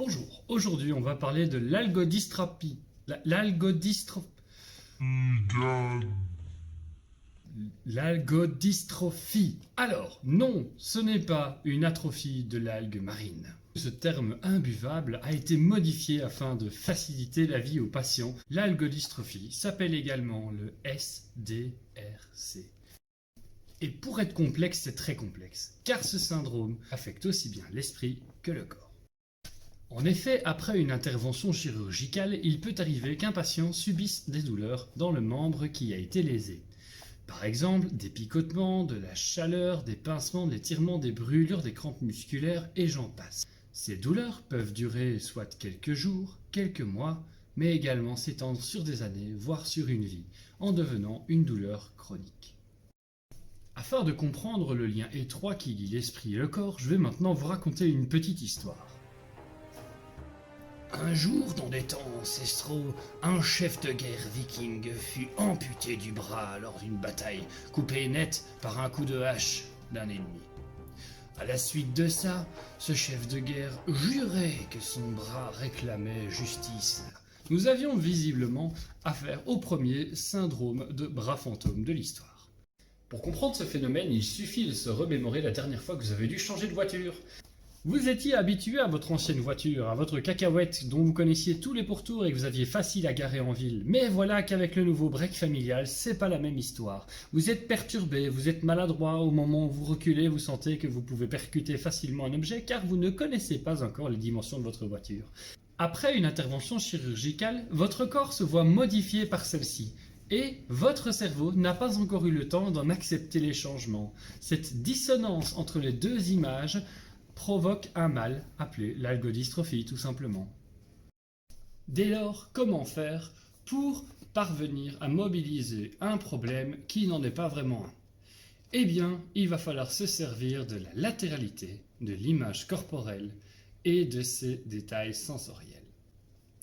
Bonjour, aujourd'hui on va parler de l'algodystrophie. L'algodystrophie. Alors, non, ce n'est pas une atrophie de l'algue marine. Ce terme imbuvable a été modifié afin de faciliter la vie aux patients. L'algodystrophie s'appelle également le SDRC. Et pour être complexe, c'est très complexe, car ce syndrome affecte aussi bien l'esprit que le corps. En effet, après une intervention chirurgicale, il peut arriver qu'un patient subisse des douleurs dans le membre qui a été lésé. Par exemple, des picotements, de la chaleur, des pincements, des étirements, des brûlures, des crampes musculaires et j'en passe. Ces douleurs peuvent durer soit quelques jours, quelques mois, mais également s'étendre sur des années, voire sur une vie, en devenant une douleur chronique. Afin de comprendre le lien étroit qui lie l'esprit et le corps, je vais maintenant vous raconter une petite histoire. Un jour, dans des temps ancestraux, un chef de guerre viking fut amputé du bras lors d'une bataille, coupé net par un coup de hache d'un ennemi. À la suite de ça, ce chef de guerre jurait que son bras réclamait justice. Nous avions visiblement affaire au premier syndrome de bras fantôme de l'histoire. Pour comprendre ce phénomène, il suffit de se remémorer la dernière fois que vous avez dû changer de voiture. Vous étiez habitué à votre ancienne voiture, à votre cacahuète dont vous connaissiez tous les pourtours et que vous aviez facile à garer en ville. Mais voilà qu'avec le nouveau break familial, c'est pas la même histoire. Vous êtes perturbé, vous êtes maladroit, au moment où vous reculez, vous sentez que vous pouvez percuter facilement un objet car vous ne connaissez pas encore les dimensions de votre voiture. Après une intervention chirurgicale, votre corps se voit modifié par celle-ci. Et votre cerveau n'a pas encore eu le temps d'en accepter les changements. Cette dissonance entre les deux images provoque un mal appelé l'algodystrophie tout simplement. Dès lors, comment faire pour parvenir à mobiliser un problème qui n'en est pas vraiment un? Eh bien, il va falloir se servir de la latéralité, de l'image corporelle et de ses détails sensoriels.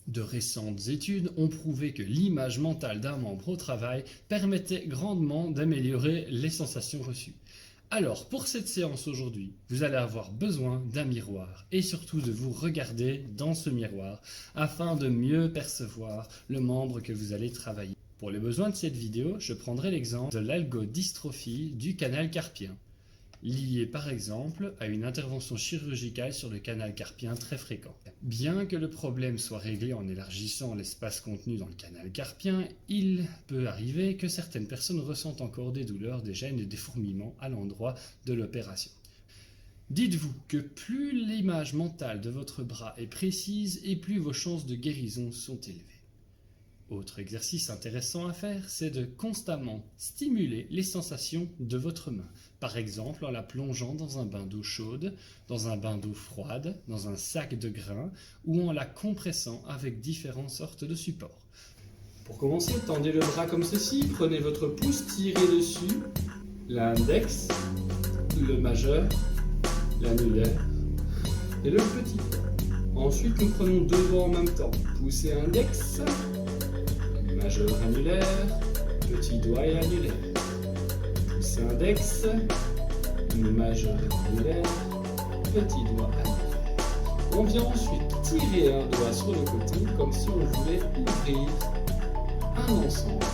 De récentes études ont prouvé que l'image mentale d'un membre au travail permettait grandement d'améliorer les sensations reçues. Alors, pour cette séance aujourd'hui, vous allez avoir besoin d'un miroir et surtout de vous regarder dans ce miroir afin de mieux percevoir le membre que vous allez travailler. Pour les besoins de cette vidéo, je prendrai l'exemple de l'algodystrophie du canal carpien, lié par exemple à une intervention chirurgicale sur le canal carpien très fréquent. Bien que le problème soit réglé en élargissant l'espace contenu dans le canal carpien, il peut arriver que certaines personnes ressentent encore des douleurs, des gênes et des fourmillements à l'endroit de l'opération. Dites-vous que plus l'image mentale de votre bras est précise et plus vos chances de guérison sont élevées. Autre exercice intéressant à faire, c'est de constamment stimuler les sensations de votre main. Par exemple, en la plongeant dans un bain d'eau chaude, dans un bain d'eau froide, dans un sac de grains ou en la compressant avec différentes sortes de supports. Pour commencer, tendez le bras comme ceci, prenez votre pouce, tirez dessus, l'index, le majeur, l'annulaire et le petit doigt. Ensuite, nous prenons deux doigts en même temps, pouce et index, majeur annulaire, petit doigt et annulaire. Pouce index, majeur annulaire, petit doigt annulaire. On vient ensuite tirer un doigt sur le côté comme si on voulait ouvrir un ensemble.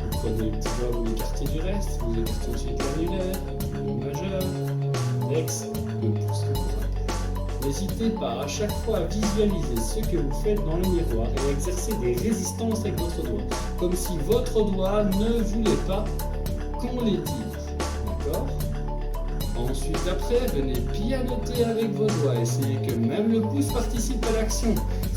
Vous prenez le petit doigt, vous l'écartez du reste, vous écartez ensuite l'annulaire, le majeur, l'index, le pouce que vous rappelez. N'hésitez pas à chaque fois à visualiser ce que vous faites dans le miroir et à exercer des résistances avec votre doigt, comme si votre doigt ne voulait pas qu'on les tire. D'accord? Ensuite, après, venez pianoter avec vos doigts. Essayez que même le pouce participe à l'action.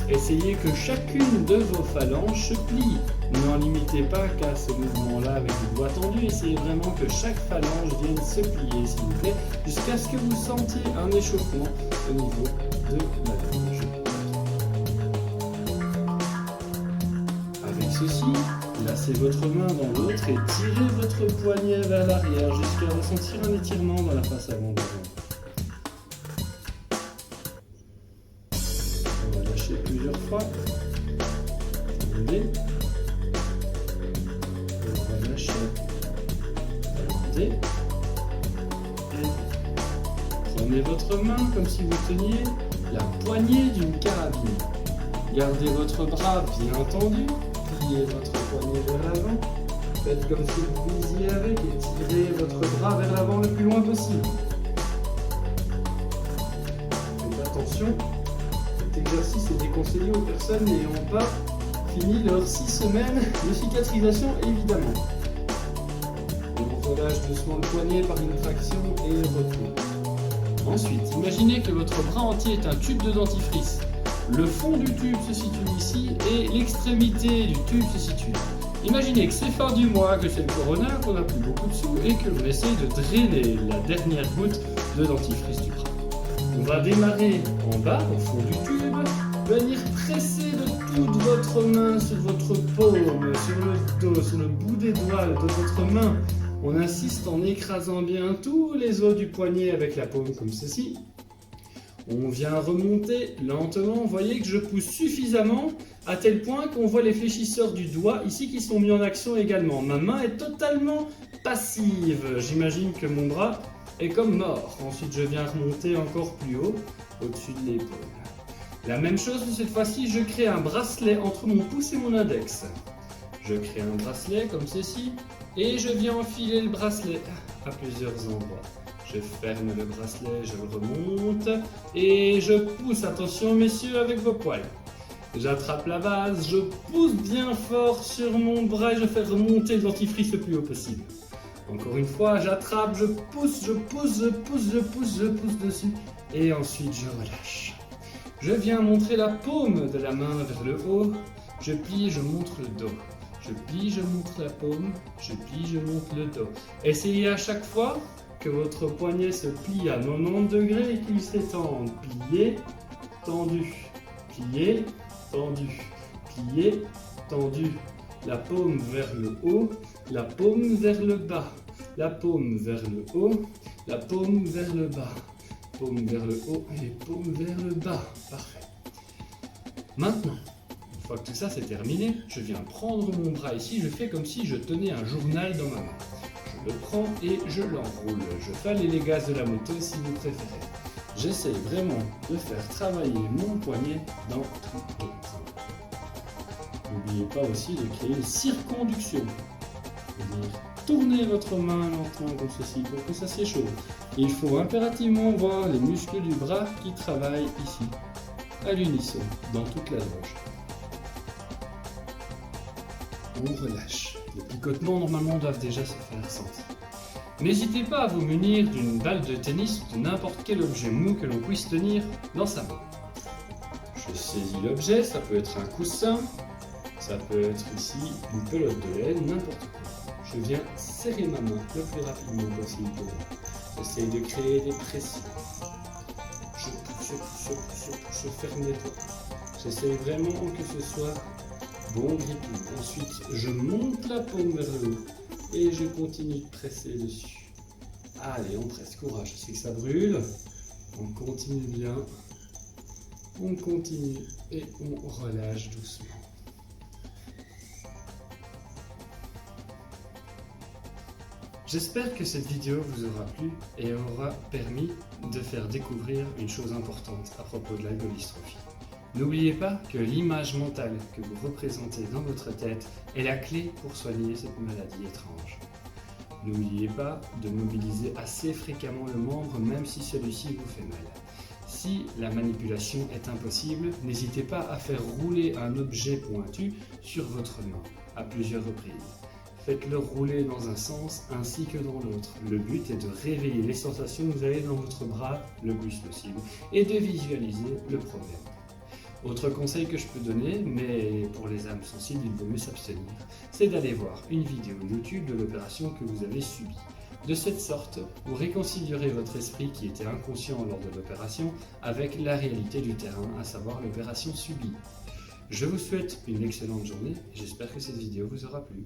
Essayez que chacune de vos phalanges se plie. N'en limitez pas qu'à ce mouvement-là avec les doigts tendus. Essayez vraiment que chaque phalange vienne se plier, s'il vous plaît, jusqu'à ce que vous sentiez un échauffement au niveau de la phalange. Avec ceci, placez votre main dans l'autre et tirez votre poignet vers l'arrière jusqu'à ressentir un étirement dans la face avant de jambe. On va lâcher plusieurs fois. Attendez. On va lâcher. Attendez. Et prenez votre main comme si vous teniez la poignée d'une carabine. Gardez votre bras bien tendu, pliez votre poignet vers l'avant, faites comme si vous visiez avec et tirez votre bras vers l'avant le plus loin possible. Faites attention, cet exercice est déconseillé aux personnes n'ayant pas fini leurs 6 semaines de cicatrisation évidemment. On relâche doucement le poignet par une traction et retour. Ensuite, imaginez que votre bras entier est un tube de dentifrice. Le fond du tube se situe ici et l'extrémité du tube se situe là. Imaginez que c'est fin du mois, que c'est le corona, qu'on n'a plus beaucoup de sous et que l'on essaye de drainer la dernière goutte de dentifrice du bras. On va démarrer en bas, au fond du tube, venir presser de toute votre main sur votre paume, sur le dos, sur le bout des doigts de votre main. On insiste en écrasant bien tous les os du poignet avec la paume comme ceci. On vient remonter lentement, vous voyez que je pousse suffisamment à tel point qu'on voit les fléchisseurs du doigt ici qui sont mis en action également. Ma main est totalement passive, j'imagine que mon bras est comme mort. Ensuite je viens remonter encore plus haut, au-dessus de l'épaule. La même chose, mais cette fois-ci je crée un bracelet entre mon pouce et mon index. Je crée un bracelet comme ceci et je viens enfiler le bracelet à plusieurs endroits. Je ferme le bracelet, je le remonte et je pousse, attention messieurs avec vos poils. J'attrape la base, je pousse bien fort sur mon bras et je fais remonter le dentifrice le plus haut possible. Encore une fois, j'attrape, je pousse dessus et ensuite je relâche. Je viens montrer la paume de la main vers le haut, je plie, je montre le dos. Je plie, je montre la paume, je plie, je montre le dos. Essayez à chaque fois que votre poignet se plie à 90 degrés et qu'il s'étende. Plié, tendu, plié, tendu, plié, tendu. La paume vers le haut, la paume vers le bas, la paume vers le haut, la paume vers le bas, paume vers le haut et paume vers le bas. Parfait. Maintenant, une fois que tout ça c'est terminé, je viens prendre mon bras ici, je fais comme si je tenais un journal dans ma main. Je le prends et je l'enroule. Je fais les gaz de la moto si vous préférez. J'essaie vraiment de faire travailler mon poignet dans tous les sens. N'oubliez pas aussi de créer une circonduction. C'est-à-dire tourner votre main lentement comme ceci pour que ça s'échauffe. Il faut impérativement voir les muscles du bras qui travaillent ici, à l'unisson, dans toute la loge. On relâche. Les picotements normalement doivent déjà se faire sentir. N'hésitez pas à vous munir d'une balle de tennis ou de n'importe quel objet mou que l'on puisse tenir dans sa main. Je saisis l'objet, ça peut être un coussin, ça peut être ici une pelote de laine, n'importe quoi. Je viens serrer ma main le plus rapidement possible. J'essaye de créer des pressions. Je ferme les doigts. J'essaye vraiment que ce soit bon gripping. Ensuite, je monte la paume vers le haut et je continue de presser dessus. Allez, on presse, courage, je sais que ça brûle. On continue bien. On continue et on relâche doucement. J'espère que cette vidéo vous aura plu et aura permis de faire découvrir une chose importante à propos de l'algolistrophie. N'oubliez pas que l'image mentale que vous représentez dans votre tête est la clé pour soigner cette maladie étrange. N'oubliez pas de mobiliser assez fréquemment le membre même si celui-ci vous fait mal. Si la manipulation est impossible, n'hésitez pas à faire rouler un objet pointu sur votre main à plusieurs reprises. Faites-le rouler dans un sens ainsi que dans l'autre. Le but est de réveiller les sensations que vous avez dans votre bras le plus possible et de visualiser le problème. Autre conseil que je peux donner, mais pour les âmes sensibles, il vaut mieux s'abstenir, c'est d'aller voir une vidéo YouTube de l'opération que vous avez subie. De cette sorte, vous réconcilierez votre esprit qui était inconscient lors de l'opération avec la réalité du terrain, à savoir l'opération subie. Je vous souhaite une excellente journée et j'espère que cette vidéo vous aura plu.